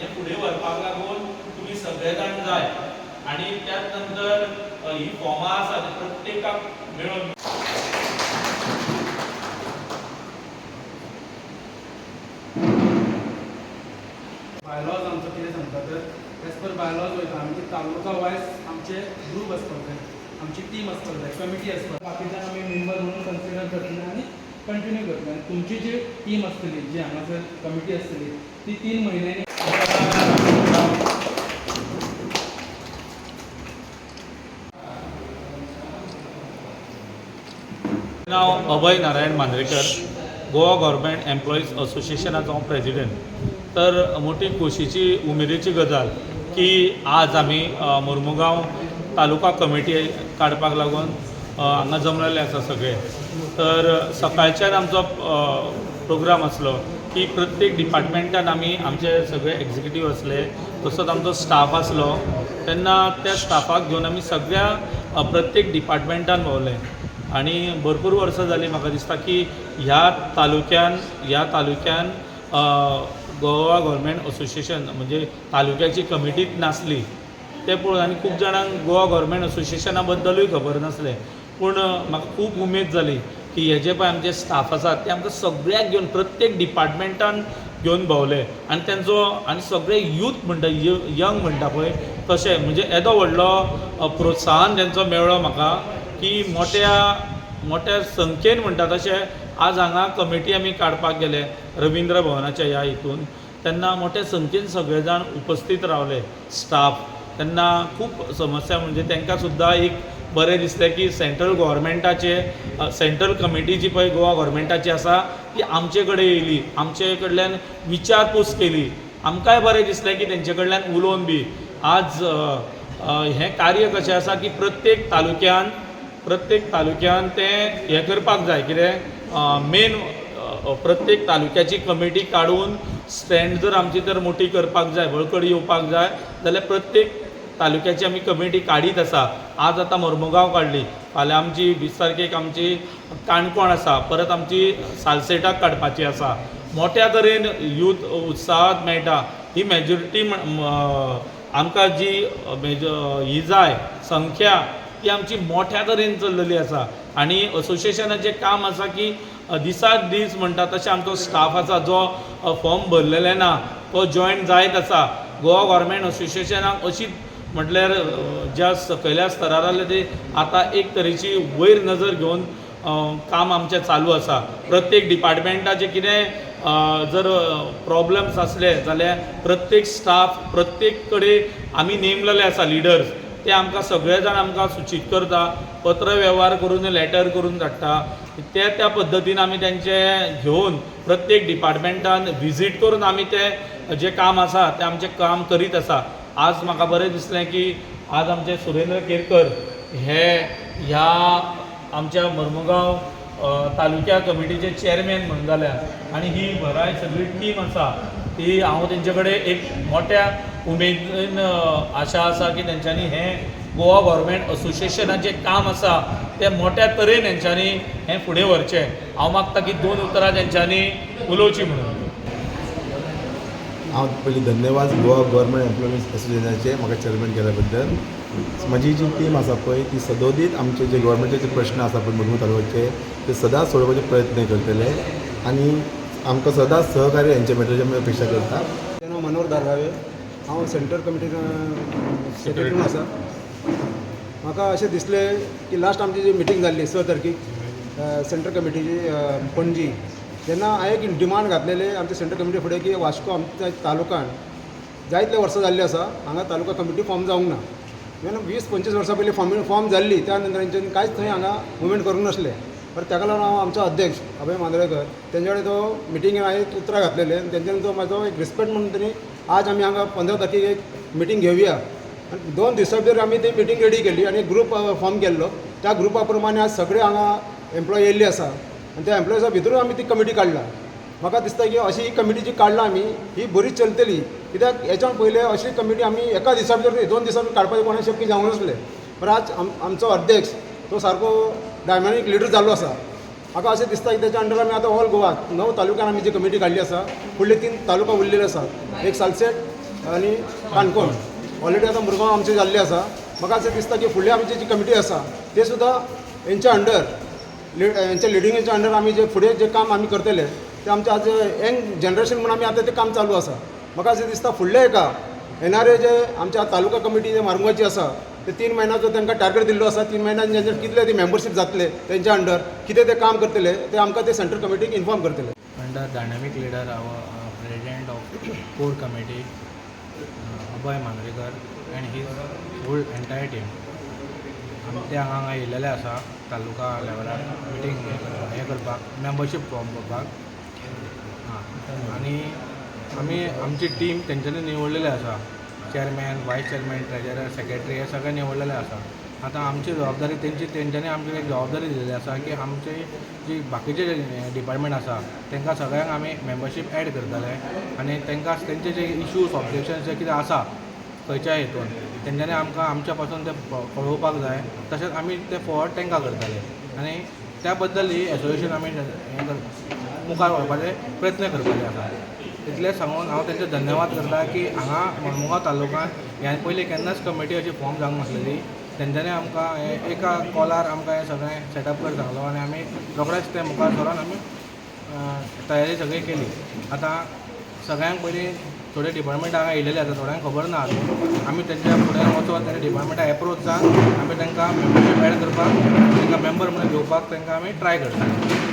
हे फुडें व्हरपाक लागून तुमी सगळे जाण जाय आणि त्याच नंतर ही फॉर्मां आसा ती प्रत्येकाक मेळोन बायलॉज आमचो कितें सांगता तर एज पर बायलॉज वयता आमचे तालुका वायज आमचे ग्रूप आसपाक जाय, आमची टीम आसपाक जाय, कमिटी आसपाक बाकीच्यान आमी मेंबर म्हणून कन्सिडर करतले आनी कंटिन्यू करतले. आनी तुमची जी टीम आसतली, जी हांगासर कमिटी आसतली ती 3 म्हयन्यांनी नाव अभय नारायण मांद्रेकर, गोवा गव्हर्मेंट एम्प्लॉईज असोसिएशनाचो हांव प्रेजिडेंट. तर मोठी खोशेची उमेदीची गजाल की आज आमी मुर्मुगांव तालुका कमिटी काडपाक लागून हांगा जमलेले आसा सगळे. तर सकाळच्यान आमचो प्रोग्राम आसलो की प्रत्येक डिपार्टमेंटान आमी आमचे सगळे एक्झिक्युटीव आसले, तसोच आमचो स्टाफ आसलो. तेन्ना त्या स्टाफाक घेवन आमी सगळ्या प्रत्येक डिपार्टमेंटान भोंवले आणि भरपूर वर्सां जालीं. म्हाका दिसता की ह्या तालुक्यान गोवा गव्हर्मेंट असोसिएशन म्हणजे तालुक्याची कमिटीच नासली ते पळोवन आनी खूब जाणांक गोवा गव्हर्मेंट असोसिएशना बद्दलूय खबर नासलें. पूण म्हाका खूब उमेद जाली की हे जे पळय आमचे स्टाफ आसात ते आमकां सगळ्याक घेवन प्रत्येक डिपार्टमेंटान घेवन भोंवले आनी तेंचो आनी सगळे यूथ म्हणटा यंग म्हणटा पळय तशें म्हणजे येदो व्हडलो प्रोत्साहन तेंचो मेळ्ळो म्हाका की मोठ्या संख्येन म्हणटा तशें आज हांगा कमिटी आमी काडपाक गेले रविंद्र भवनाच्या ह्या हितून. तेन्ना मोठ्या संख्येन सगळे जाण उपस्थित रावले स्टाफ. तेन्ना खूब समस्या म्हणजे तांकां सुद्दां एक बरें दिसलें की सेंट्रल कमिटी जी पळय गोवा गव्हर्मेंटाची आसा ती आमचे कडेन येयली, आमचे कडल्यान विचारपूस केली. आमकांय बरें दिसलें की तेंचे कडल्यान उलोवन बी आज हें कार्य कशें आसा की प्रत्येक तालुक्यान तें हें करपाक जाय. कितें मेन प्रत्येक तालुक्याची कमिटी काडून स्टँड जर आमची तर मोठी करपाक जाय, बळकडी येवपाक जाय जाल्यार प्रत्येक तालुक्याची आमी कमिटी काडीत आसा. आज आतां मुर्मुगांव काडली, फाल्यां आमची 20 तारखेक आमची काणकोण आसा, परत आमची सालसेटाक काडपाची आसा. मोठ्या तरेन यूथ उत्साहात मेळटा. ही मेजॉरिटी आमकां जी ही जाय संख्या ती आमची मोठ्या तरेन चल्लेली आसा. आनी असोसिएशनाचें काम आसा की दिसाक दीस म्हणटा तशें आमचो स्टाफ आसा जो फॉर्म भरलेले ना तो जॉयन जायत आसा. गोवा गव्हर्मेंट असोसिएशनाक अशीच म्हटल्यार ज्या सकयल्या स्तरार आसले ते आतां एक तरेची वयर नजर घेवन काम आमचें चालू आसा. प्रत्येक डिपार्टमेंटाचें कितें जर प्रॉब्लम्स आसले जाल्यार प्रत्येक स्टाफ प्रत्येक कडेन आमी नेमलेले आसा लिडर्स. ते आमकां सगळे जाण आमकां सूचित करता, पत्र वेव्हार करून लॅटर करून धाडटा. त्या पद्दतीन आमी तेंचे घेवन प्रत्येक डिपार्टमेंटान विजीट करून आमी तें जें काम आसा तें आमचें काम करीत आसा. आज म्हाका बरें दिसलें की आज आमचे सुरेंद्र केरकर ह्या आमच्या मुर्मुगांव तालुक्या कमिटीचे चेअरमॅन म्हणून जाल्यात आनी ही भराय सगळी टीम आसा ती हांव तेंचे कडेन एक मोठ्या उमेदीन आशा आसा की तेंच्यांनी हें गोवा गव्हर्मेंट असोसिएशनाचें काम आसा तें मोठ्या तरेन हेंच्यांनी हें फुडें व्हरचें. हांव मागता की 2 उतरां तेंच्यांनी उलोवची म्हणून. हांव पयलीं धन्यवाद गोवा गव्हर्मेंट एम्प्लॉयमेंट असोसिएशनाचे म्हाका चेअरमॅन केल्या बद्दल. म्हजी जी टीम आसा पळय ती सदोदीत आमचे जे गव्हर्मेंटाचे प्रश्न आसा पळय मुर्मू तालुक्याचे ते सदांच सोडोवपाचे प्रयत्न करतले आनी आमकां सदांच सहकार्य हेंचे मेळटलें आमी अपेक्षा करता. हांव मनोहर धारगावे, हांव सेंट्रल कमिटी सेक्रेटरी आसा. म्हाका अशें दिसलें की लास्ट आमची जी मिटींग जाल्ली 6 तारखेक सेंट्रल कमिटीची पणजी, तेन्ना हांवें एक डिमांड घातलेले आमच्या सेंट्रल कमिटी फुडें की वास्को आमच्या तालुक्यान जायतले वर्सां जाल्लीं आसा हांगा तालुका कमिटी फॉर्म जावंक ना. इवन 20-25 वर्सां पयलीं फॉर्म जाल्ली त्या नंतर तेंच्यांनी कांयच थंय हांगा मुवमेंट करूंक नासलें. पर ताका लागून हांव आमचो अध्यक्ष अभय मांद्रेकर तेंचे कडेन तो मिटिंगेन हांवें उतरां घातलेलें आनी तेंच्यांनी तो म्हाजो एक रिस्पेक्ट म्हणून तरी आज आमी हांगा 15 तारखेक एक मिटींग घेवया. आनी 2 दिसां भितर आमी ती मिटींग रेडी केली आनी ग्रूप फॉर्म केल्लो. त्या ग्रुपा प्रमाणे आज सगळे हांगा एम्प्लॉय येयल्ले आसा आनी त्या एम्प्लॉयजा भितरूच आमी ती कमिटी काडला. म्हाका दिसता की अशी ही कमिटी जी काडला आमी ही बरी चलतली. कित्याक हेच्या पयले अशी कमिटी आमी एका दिसा भितर 2 दिसां भितर काडपाचें कोणाक शक्य जावंक नासलें. पण आज आमचो अध्यक्ष तो सारको डायनामीक लिडर जाल्लो आसा. म्हाका अशें दिसता की तेच्या अंडर आमी आतां ऑल गोवाक 9 तालुक्यान आमी जी कमिटी काडली आसा. फुडले 3 तालुका उरलेले आसात. एक सालसेट, आनी काणकोण ऑलरेडी आतां मुरगांव आमचे जाल्ले आसा. म्हाका अशें दिसता की फुडली आमची जी कमिटी आसा ते सुद्दां हेंच्या अंडर हेंच्या लिडिंगेच्या अंडर आमी जे फुडें जे काम आमी करतले ते आमचे आज यंग जनरेशन म्हणून आमी आतां तें काम चालू आसा. म्हाका अशें दिसता फुडल्या एका येणारे जे आमच्या तालुका कमिटी जे मारुंगाची आसा ते 3 म्हयन्याचो तांकां टार्गेट दिल्लो आसा. 3 म्हयन्यान जेन्ना कितले ती मेंबरशीप जातले तेंच्या अंडर कितें ते काम करतले ते आमकां ते सेंट्रल कमिटीक इन्फॉर्म करतले. Under dynamic leader, our president of core committee, Abhay Manrekar, and his whole entire team. ते हांगा येयलेले आसा तालुका लेवलार मिटींग हें करपाक मेंबरशीप फॉर्म करपाक आनी आमी आमची टीम तेंच्यांनी निवडलेली आसा. चेअरमॅन, वायस चेअरमॅन, ट्रेजरर, सेक्रेटरी हे सगळे निवडलेले आसा. आतां आमची जबाबदारी तेंच्यांनी आमकां एक जबाबदारी दिलेली आसा की आमचे जी बाकीचे जे डिपार्टमेंट आसा तांकां सगळ्यांक आमी मेंबरशीप ॲड करतले आनी तांकां तेंचे जे इश्यूज ऑब्जेक्शन्स जे कितें आसा खंयच्या हितून तेंच्यांनी आमकां आमच्या पासून ते कळोवपाक जाय. तशेंच आमी ते फॉरवर्ड तांकां करतले आनी त्या बद्दल ही एसोसिएशन आमी मुखार व्हरपाचे प्रयत्न करपाचे आसा. इतलें सांगून हांव तेंचे धन्यवाद करता की हांगा मडमुगांव तालुक्यांत ह्या पयलीं केन्नाच कमिटी अशी फॉर्म जावंक नासलेली. तेंच्यांनी आमकां एका कॉलार आमकां हें सगळें सेटअप कर सांगलो आनी आमी रोखडेच तें मुखार सरोन आमी तयारी सगळी केली. आतां सगळ्यांक पयलीं थोडे डिपार्टमेंट हांगा येयलेले आसा, थोड्यांक खबर ना आजून. आमी तेंच्या फुडें वचोन तें डिपार्टमेंटाक एप्रोच जावन आमी तांकां मेंबरशीप ॲड करपाक तांकां मेंबर म्हणून घेवपाक तांकां आमी ट्राय करता.